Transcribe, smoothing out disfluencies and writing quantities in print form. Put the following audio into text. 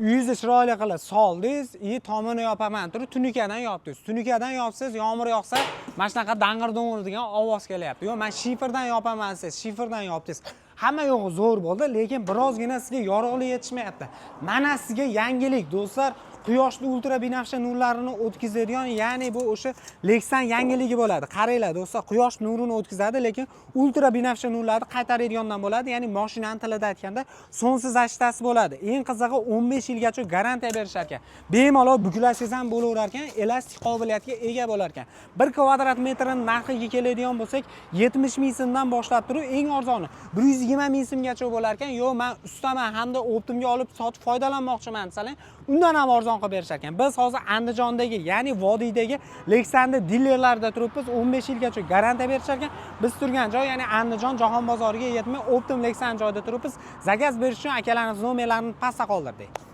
Uyingizni chiroyli qilib soldingiz, tomini yopaman turib tunukadan yopdingiz. Tunukadan yopsangiz, yomg'ir yog'sa, mana shunaqa dang'ir-do'ng'ir degan ovoz kelyapti. Yo'q, men shiferdan yopaman siz, shiferdan yopdingiz. Hamma yo'g'i zo'r bo'ldi, lekin birozgina sizga yorug'lik yetishmayapti. Mana sizga yangilik do'stlar. Quyoshli ultra binafsha nurlarini o'tkazadigan, ya'ni bu o'sha Lexan yangiligi bo'ladi. Qaranglar do'stlar, quyosh nurini o'tkazadi, lekin ultra binafsha nurlarni qaytaradigandan bo'ladi. Ya'ni mashinani tilida aytganda sonsiz zashtasi bo'ladi. Eng qizig'i 15 yilgacha garantiya berishar ekan. Bemalol buklashingiz ham bo'laverar ekan, elastik qobiliyatga ega bo'lar ekan. 1 kvadrat metrning narxiga keladigan bo'lsak, 70 ming so'mdan boshlab turib, eng arzoni 120 ming so'mgacha bo'lar ekan. Yo'q, men ustaman hamda optimga olib sotib foydalanmoqchiman desalar, undan ham arzon qilib berishar ekan. Biz hozir Andijondagi, ya'ni vodiydagi Lexan'da dillerlarda turibmiz. 15 yilgacha garantiya berishar ekan. Biz turgan joy, ya'ni Andijon Jahon bozoriga yetmay Optim Lexan joyida turibmiz. Zakaz berish uchun akalarimiz nomerlarini pastda qoldirdik.